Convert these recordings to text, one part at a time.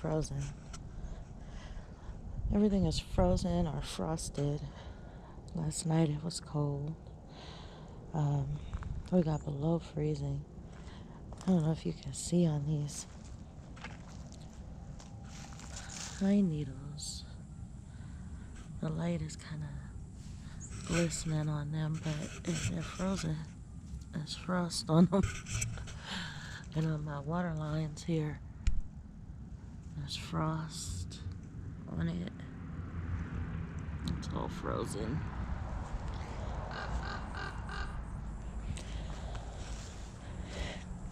frozen. Everything is frozen or frosted. Last night it was cold. We got below freezing. I don't know if you can see on these pine needles. The light is kind of glistening on them, but they're frozen. There's frost on them. And on my water lines here, there's frost on it. It's all frozen.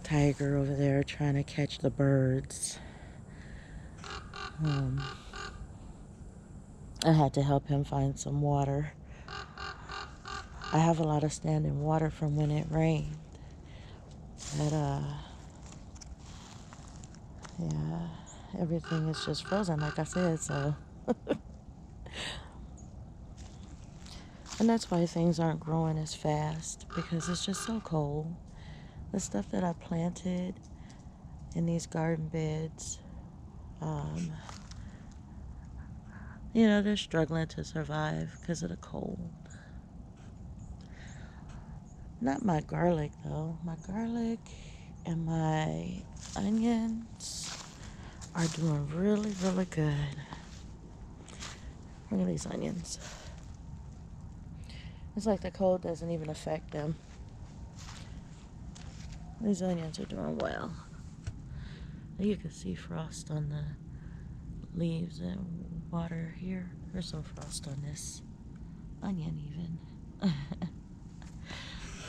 Tiger over there trying to catch the birds. I had to help him find some water. I have a lot of standing water from when it rained. But, yeah, everything is just frozen, like I said, so. And that's why things aren't growing as fast, because it's just so cold. The stuff that I planted in these garden beds, they're struggling to survive because of the cold. Not my garlic, though. My garlic and my onions are doing really, really good. Look at these onions. It's like the cold doesn't even affect them. These onions are doing well. You can see frost on the leaves and water here. There's some frost on this onion even.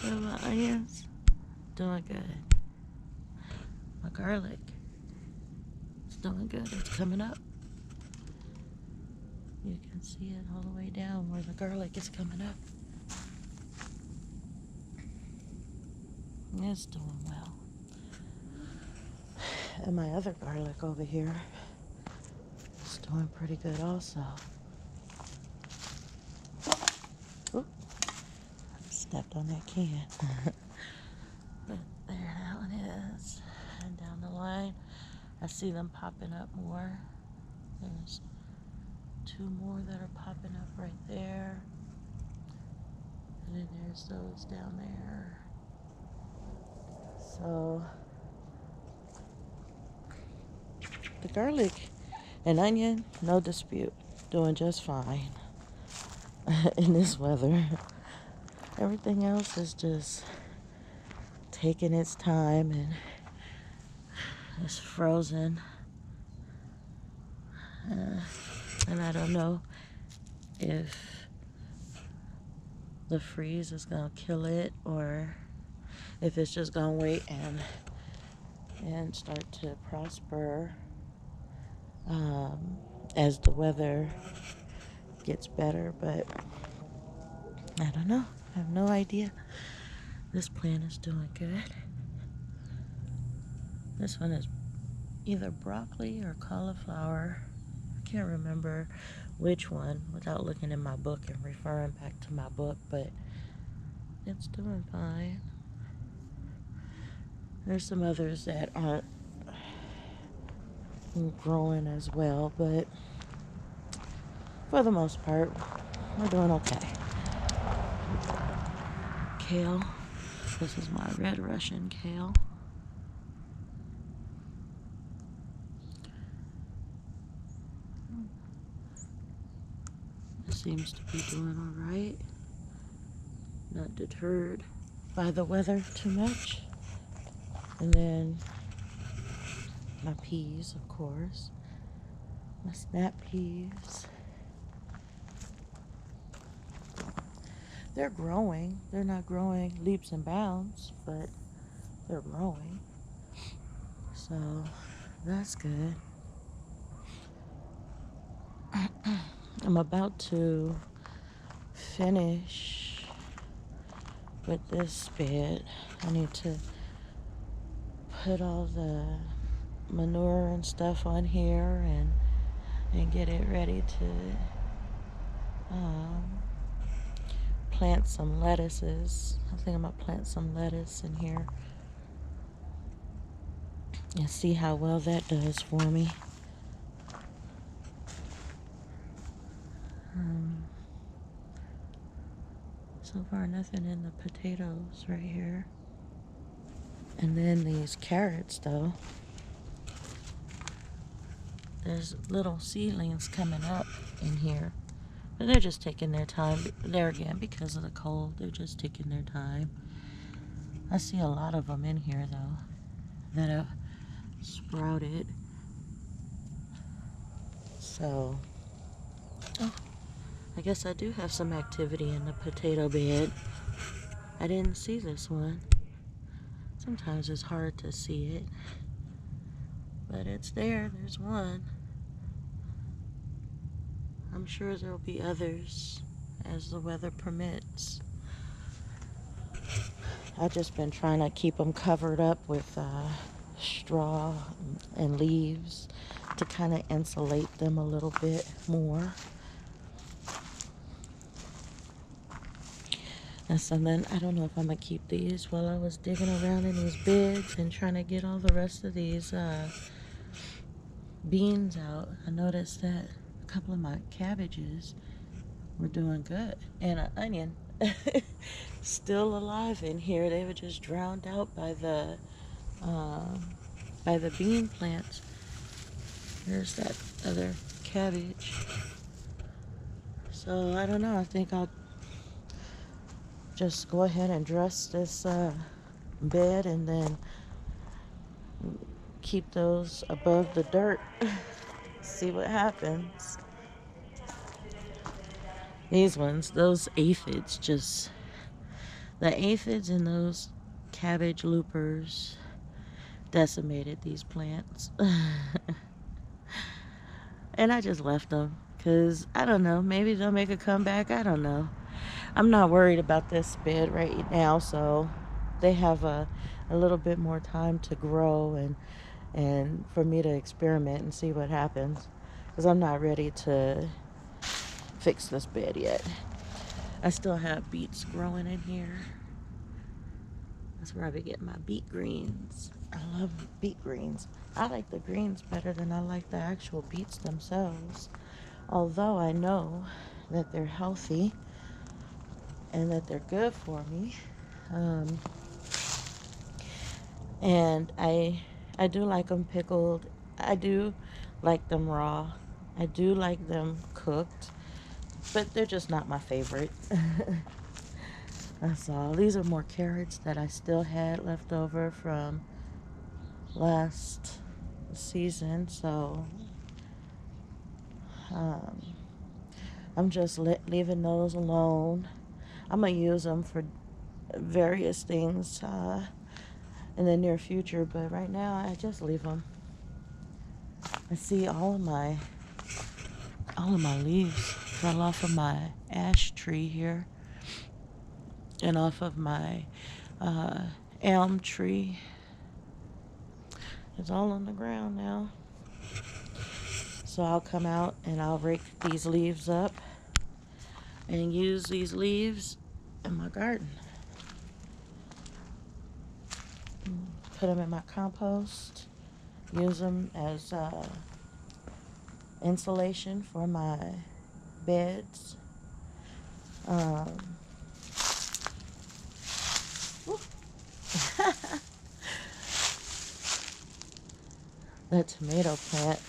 But my onions, doing good. My garlic, it's doing good. It's coming up. You can see it all the way down where the garlic is coming up. It's doing well. And my other garlic over here is doing pretty good also. Oop, I stepped on that can. But there that one is. And down the line, I see them popping up more. There's 2 more that are popping up right there. And then there's those down there. So the garlic and onion, no dispute, doing just fine in this weather. Everything else is just taking its time and it's frozen. And I don't know if the freeze is gonna kill it or if it's just gonna wait and start to prosper as the weather gets better. But I don't know. I have no idea. This plant is doing good. This one is either broccoli or cauliflower. I can't remember which one without looking in my book and referring back to my book, but it's doing fine. There's some others that aren't growing as well, but for the most part, we're doing okay. Kale. This is my red Russian kale. It seems to be doing all right. Not deterred by the weather too much. And then my peas, of course. My snap peas. They're growing. They're not growing leaps and bounds, but they're growing. So that's good. I'm about to finish with this bed. I need to put all the manure and stuff on here and get it ready to plant some lettuces. I think I'm gonna plant some lettuce in here and see how well that does for me. So far, nothing in the potatoes right here. And then these carrots, though. There's little seedlings coming up in here. But they're just taking their time. There again, because of the cold, they're just taking their time. I see a lot of them in here, though, that have sprouted. So, oh, I guess I do have some activity in the potato bed. I didn't see this one. Sometimes it's hard to see it, but it's there. There's one. I'm sure there'll be others as the weather permits. I've just been trying to keep them covered up with straw and leaves to kind of insulate them a little bit more. And so then I don't know if I'm going to keep these while I was digging around in these beds and trying to get all the rest of these beans out. I noticed that a couple of my cabbages were doing good. And an onion still alive in here. They were just drowned out by the bean plants. There's that other cabbage. So I don't know. I think I'll just go ahead and dress this bed and then keep those above the dirt. See what happens. These ones, those aphids, the aphids and those cabbage loopers decimated these plants. And I just left them because I don't know, maybe they'll make a comeback. I don't know. I'm not worried about this bed right now, so they have a little bit more time to grow and for me to experiment and see what happens, because I'm not ready to fix this bed yet. I still have beets growing in here. That's where I be getting my beet greens. I love beet greens. I like the greens better than I like the actual beets themselves. Although I know that they're healthy and that they're good for me. And I do like them pickled. I do like them raw. I do like them cooked. But they're just not my favorite. That's all. These are more carrots that I still had left over from last season. So I'm just leaving those alone. I'm going to use them for various things in the near future. But right now, I just leave them. I see all of my leaves fell off of my ash tree here and off of my elm tree. It's all on the ground now. So I'll come out and I'll rake these leaves up and use these leaves in my garden. Put them in my compost. Use them as insulation for my beds. The tomato plant.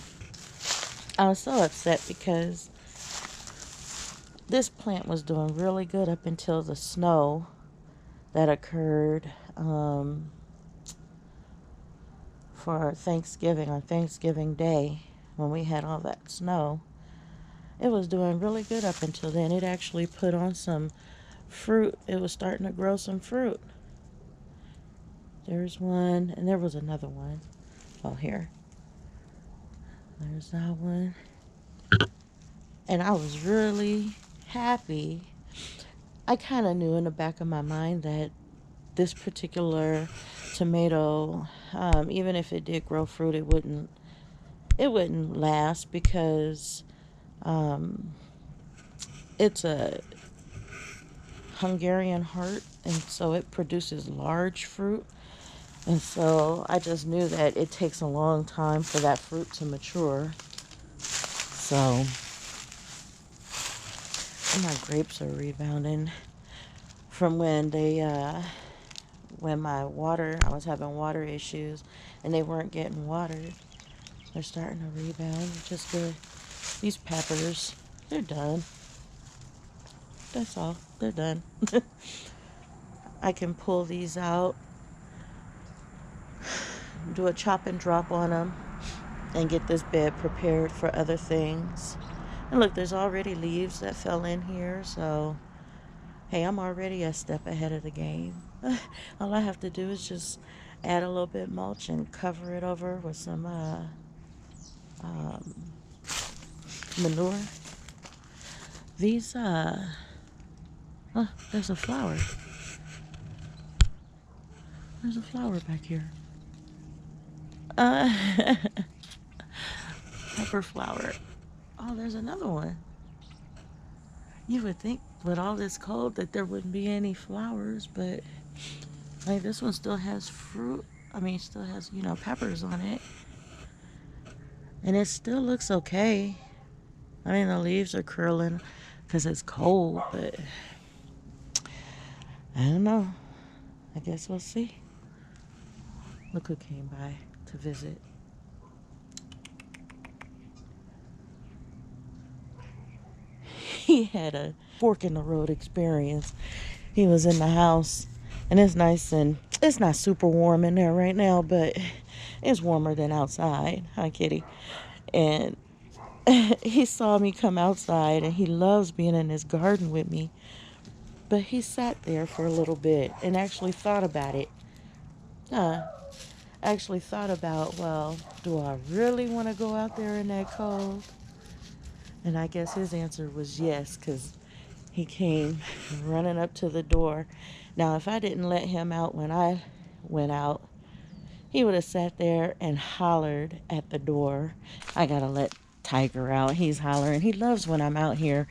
I was so upset because this plant was doing really good up until the snow that occurred for Thanksgiving, on Thanksgiving Day, when we had all that snow. It was doing really good up until then. It actually put on some fruit. It was starting to grow some fruit. There's one, and there was another one. Oh, here. There's that one. And I was really happy. I kind of knew in the back of my mind that this particular tomato, even if it did grow fruit, it wouldn't last, because it's a Hungarian heart, and so it produces large fruit. And so I just knew that it takes a long time for that fruit to mature. So my grapes are rebounding. from when I was having water issues and they weren't getting watered. They're starting to rebound. Just these peppers, they're done. That's all. They're done. I can pull these out, do a chop and drop on them, and get this bed prepared for other things. And look, there's already leaves that fell in here, so hey, I'm already a step ahead of the game. All I have to do is just add a little bit mulch and cover it over with some um, manure. These, oh, there's a flower. There's a flower back here. Pepper flower. Oh, there's another one. You would think with all this cold that there wouldn't be any flowers, but like this one still has fruit. I mean, still has, peppers on it. And it still looks okay. I mean, the leaves are curling because it's cold, but I don't know. I guess we'll see. Look who came by to visit. He had a fork in the road experience. He was in the house, and it's nice, and it's not super warm in there right now, but it's warmer than outside. Hi, kitty. And he saw me come outside, and he loves being in his garden with me. But he sat there for a little bit and actually thought about it. Actually thought about, well, do I really want to go out there in that cold? And I guess his answer was yes, because he came running up to the door. Now, if I didn't let him out when I went out, he would have sat there and hollered at the door. I got to let Tiger out. He's hollering. He loves when I'm out here.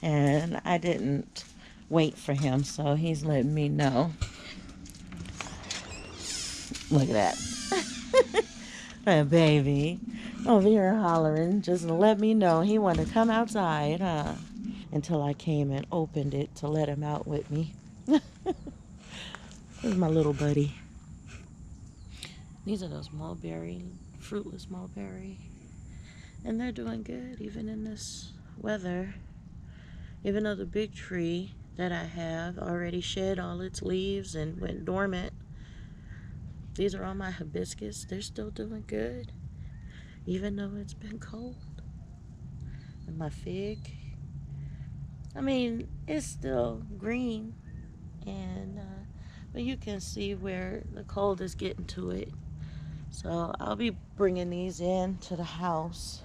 And I didn't wait for him, so he's letting me know. Look at that. Hey, baby. Over here hollering. Just let me know he wanted to come outside, huh? Until I came and opened it to let him out with me. This is my little buddy. These are those fruitless mulberry. And they're doing good even in this weather. Even though the big tree that I have already shed all its leaves and went dormant. These are all my hibiscus. They're still doing good, even though it's been cold. And my fig, I mean, it's still green, and but you can see where the cold is getting to it. So I'll be bringing these in to the house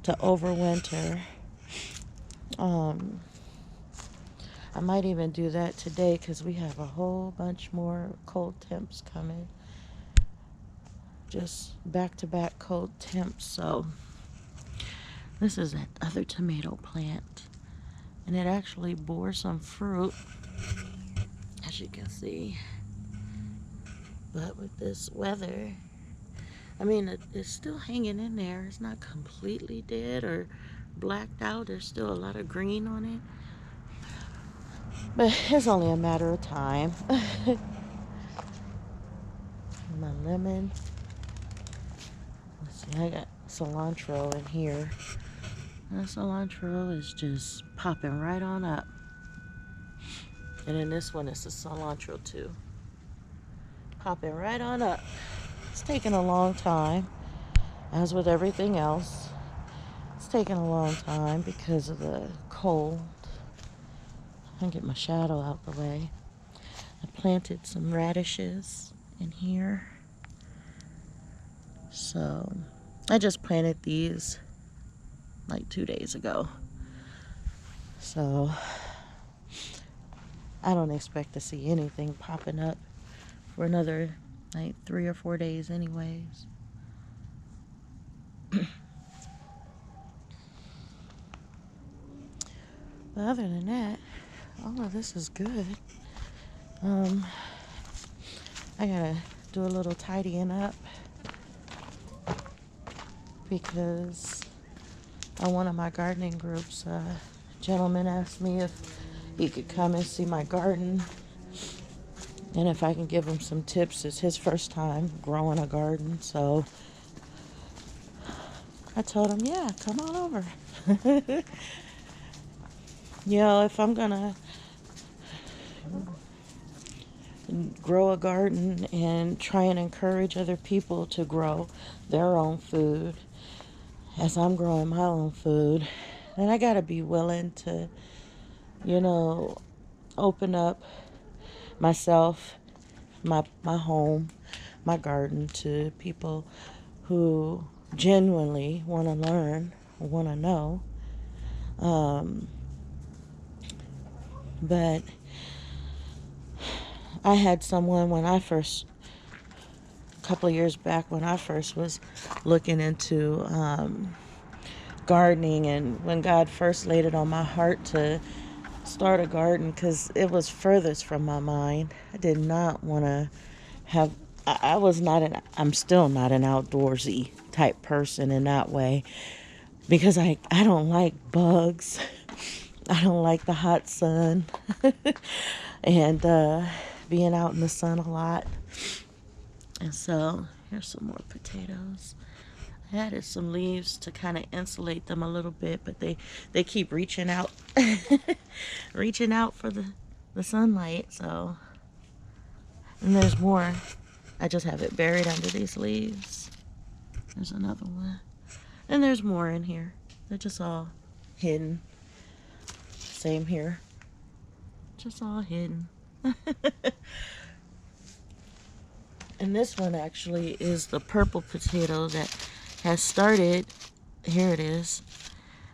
to overwinter. I might even do that today because we have a whole bunch more cold temps coming. Just back-to-back cold temps. So this is that other tomato plant, and it actually bore some fruit, as you can see. But with this weather, I mean, it's still hanging in there. It's not completely dead or blacked out. There's still a lot of green on it. But it's only a matter of time. My lemon. Let's see, I got cilantro in here. And cilantro is just popping right on up. And then this one is the cilantro too. Popping right on up. It's taking a long time, as with everything else. It's taking a long time because of the cold. I can get my shadow out the way. I planted some radishes in here. So I just planted these like 2 days ago. So I don't expect to see anything popping up for another like 3 or 4 days anyways. But other than that, all of this is good. I gotta do a little tidying up because on one of my gardening groups, a gentleman asked me if he could come and see my garden. And if I can give him some tips, it's his first time growing a garden. So I told him, yeah, come on over. If I'm going to grow a garden and try and encourage other people to grow their own food as I'm growing my own food, then I got to be willing to, open up myself, my home, my garden to people who genuinely want to learn, want to know. But I had someone a couple of years back when I first was looking into gardening, and when God first laid it on my heart to start a garden, because it was furthest from my mind. I did not want to have, I'm still not an outdoorsy type person in that way, because I don't like bugs. I don't like the hot sun and being out in the sun a lot. And so here's some more potatoes. I added some leaves to kind of insulate them a little bit, but they keep reaching out reaching out for the sunlight. So, and there's more. I just have it buried under these leaves. There's another one, and there's more in here. They're just all hidden. Same here, just all hidden. And this one actually is the purple potato that has started. Here it is.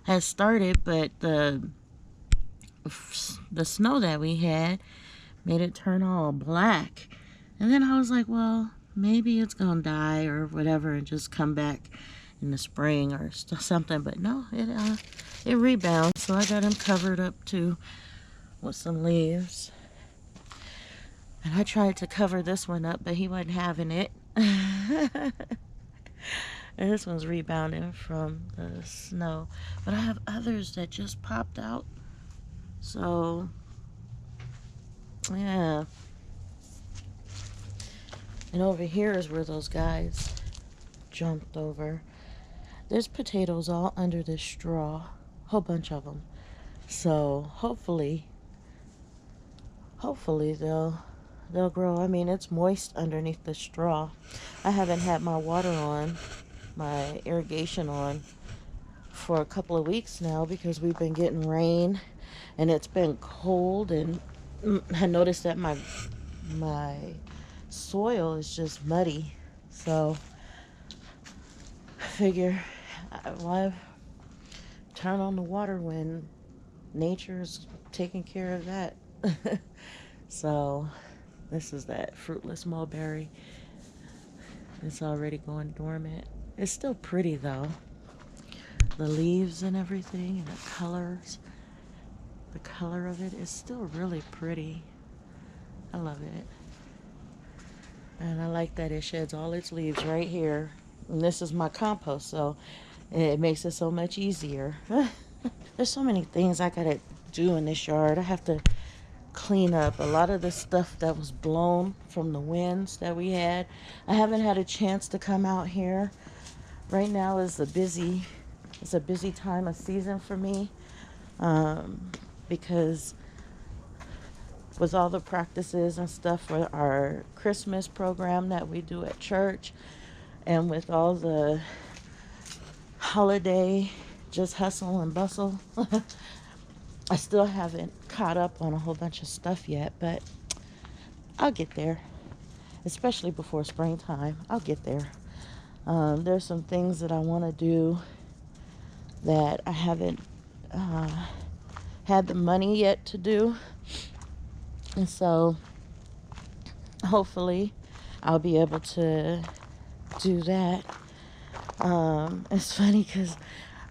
Has started, but the snow that we had made it turn all black. And then I was like, well, maybe it's gonna die or whatever and just come back in the spring or something. But no, it rebounds. So I got him covered up too with some leaves. And I tried to cover this one up, but he wasn't having it. And this one's rebounding from the snow. But I have others that just popped out. So, yeah. And over here is where those guys jumped over. There's potatoes all under this straw. A whole bunch of them. So, hopefully they'll grow. I mean, it's moist underneath the straw. I haven't had my water on, my irrigation on, for a couple of weeks now because we've been getting rain and it's been cold, and I noticed that my soil is just muddy. So I figure, why turn on the water when nature's taking care of that? So this is that fruitless mulberry. It's already going dormant. It's still pretty though. The leaves and everything and the colors. The color of it is still really pretty. I love it. And I like that it sheds all its leaves right here. And this is my compost, so it makes it so much easier. There's so many things I gotta do in this yard. I have to clean up a lot of the stuff that was blown from the winds that we had. I haven't had a chance to come out here. Right now is a busy time of season for me, because with all the practices and stuff for our Christmas program that we do at church, and with all the holiday just hustle and bustle, I still haven't caught up on a whole bunch of stuff yet, but I'll get there, especially before springtime. I'll get there. There's some things that I want to do that I haven't had the money yet to do, and so hopefully I'll be able to do that. It's funny because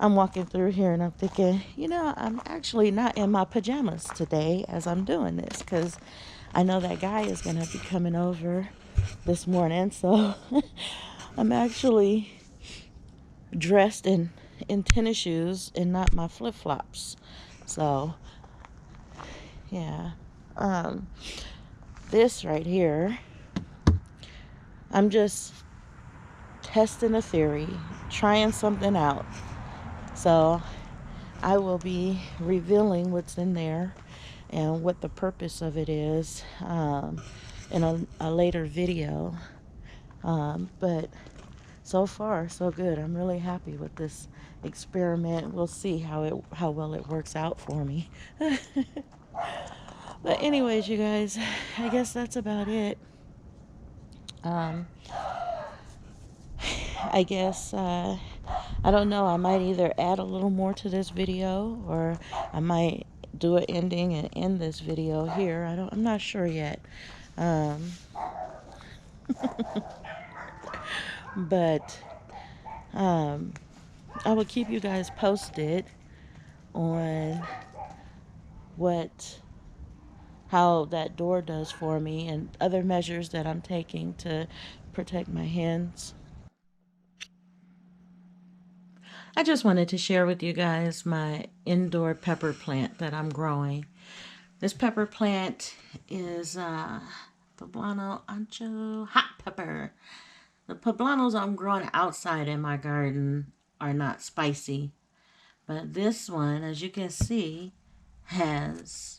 I'm walking through here and I'm thinking, I'm actually not in my pajamas today as I'm doing this, because I know that guy is going to be coming over this morning. So I'm actually dressed in tennis shoes and not my flip-flops. So, Yeah. This right here, I'm just testing a theory, trying something out. So I will be revealing what's in there and what the purpose of it is in a later video. But so far, so good. I'm really happy with this experiment. We'll see how well it works out for me. But anyways, you guys, I guess that's about it. I guess I don't know. I might either add a little more to this video, or I might do an ending and end this video here. I'm not sure yet. But I will keep you guys posted on how that door does for me and other measures that I'm taking to protect my hens. I just wanted to share with you guys my indoor pepper plant that I'm growing. This pepper plant is poblano ancho hot pepper. The poblanos I'm growing outside in my garden are not spicy, but this one, as you can see, has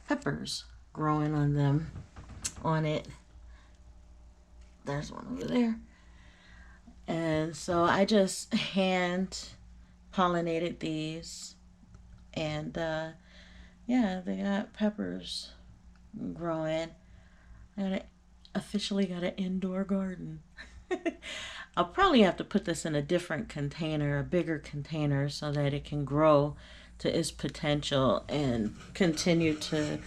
peppers growing on it. There's one over there. And so I just hand pollinated these, and yeah, they got peppers growing. I officially got an indoor garden. I'll probably have to put this in a different container, a bigger container, so that it can grow to its potential and continue to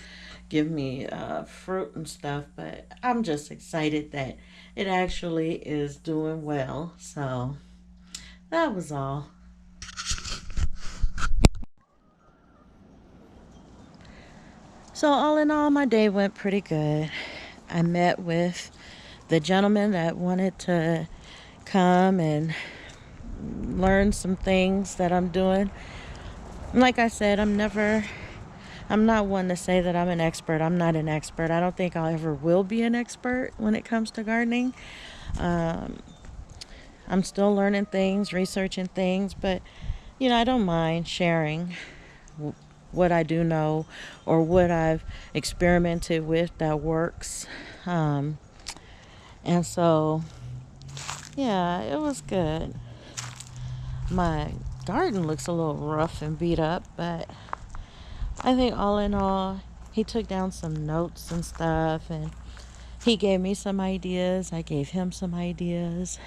give me fruit and stuff. But I'm just excited that it actually is doing well. So that was all. So all in all, my day went pretty good. I met with the gentleman that wanted to come and learn some things that I'm doing. Like I said, I'm not one to say that I'm an expert. I'm not an expert. I don't think I ever will be an expert when it comes to gardening. I'm still learning things, researching things, but I don't mind sharing what I do know or what I've experimented with that works. And so, yeah, it was good. My garden looks a little rough and beat up, but I think all in all, he took down some notes and stuff, and he gave me some ideas. I gave him some ideas.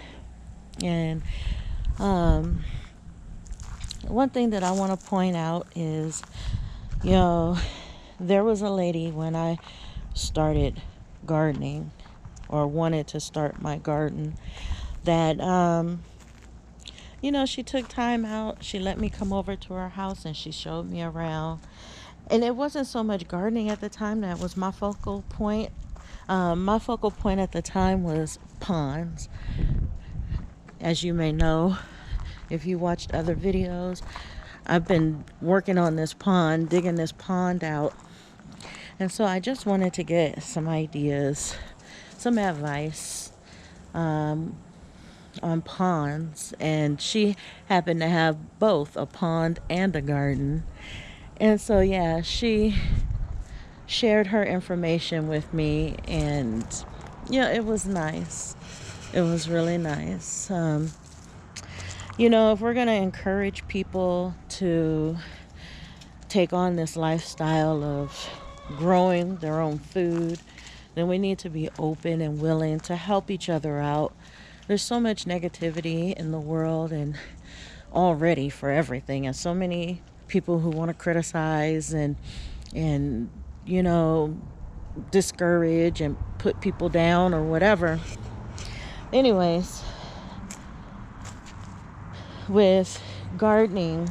And one thing that I want to point out is, there was a lady when I started gardening or wanted to start my garden that, she took time out. She let me come over to her house and she showed me around. And it wasn't so much gardening at the time that was my focal point. My focal point at the time was ponds. As you may know, if you watched other videos, I've been working on this pond, digging this pond out. And so I just wanted to get some ideas, some advice on ponds. And she happened to have both a pond and a garden. And so, yeah, she shared her information with me, and it was nice. It was really nice. If we're going to encourage people to take on this lifestyle of growing their own food, then we need to be open and willing to help each other out. There's so much negativity in the world and already for everything, and so many people who want to criticize and discourage and put people down or whatever. Anyways, with gardening,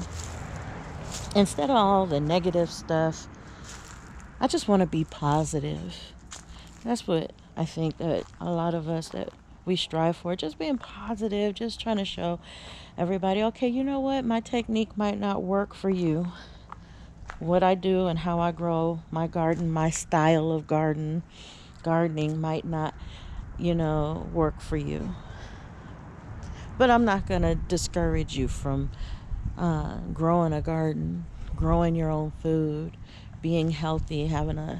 instead of all the negative stuff, I just want to be positive. That's what I think that a lot of us that we strive for, just being positive, just trying to show everybody, okay, you know what, my technique might not work for you. what I do and how I grow my garden, my style of gardening might not, work for you. But I'm not going to discourage you from growing a garden, growing your own food, being healthy,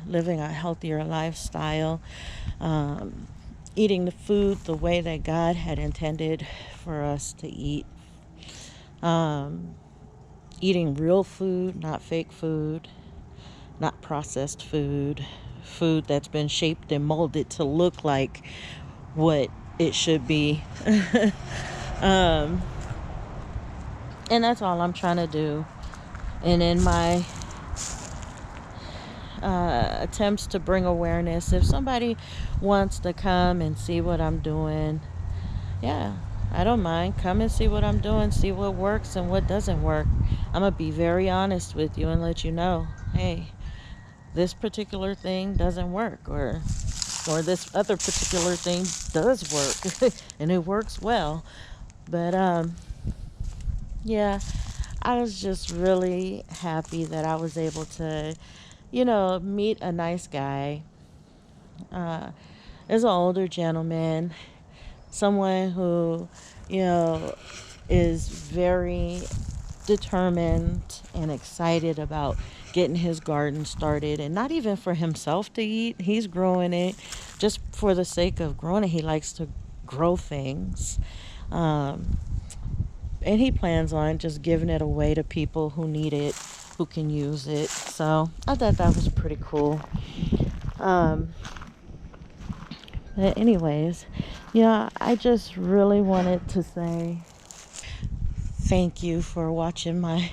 living a healthier lifestyle, eating the food the way that God had intended for us to eat. Eating real food, not fake food, not processed food, food that's been shaped and molded to look like what it should be. And that's all I'm trying to do. And in my attempts to bring awareness, if somebody wants to come and see what I'm doing, yeah, I don't mind. Come and see what I'm doing, see what works and what doesn't work. I'm going to be very honest with you and let you know, hey, this particular thing doesn't work, or this other particular thing does work and it works well. But yeah, I was just really happy that I was able to, meet a nice guy. As an older gentleman, someone who, is very determined and excited about getting his garden started, and not even for himself to eat. He's growing it just for the sake of growing it. He likes to grow things. And he plans on just giving it away to people who need it, who can use it. So I thought that was pretty cool. But anyways, I just really wanted to say thank you for watching my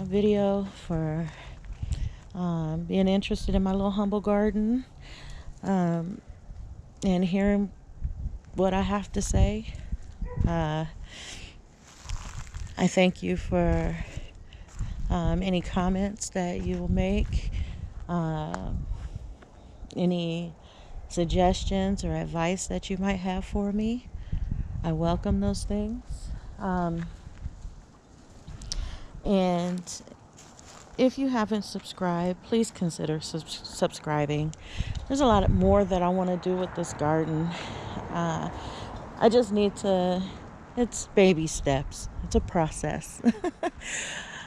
video, for being interested in my little humble garden, and hearing what I have to say. I thank you for any comments that you will make, any suggestions or advice that you might have for me. I welcome those things. And if you haven't subscribed, please consider subscribing. There's a lot more that I want to do with this garden. I just need to, it's baby steps. It's a process.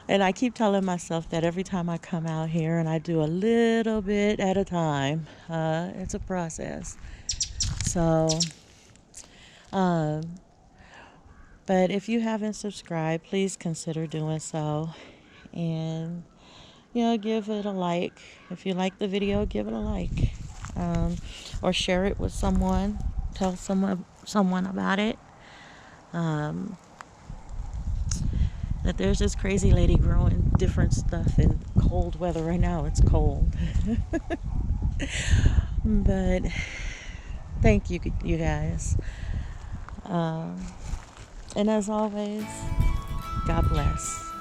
And I keep telling myself that every time I come out here, and I do a little bit at a time. It's a process. So, but if you haven't subscribed, please consider doing so. And, give it a like. If you like the video, give it a like. Or share it with someone. Tell someone about it. That there's this crazy lady growing different stuff in cold weather. Right now it's cold. But thank you guys. And as always, God bless.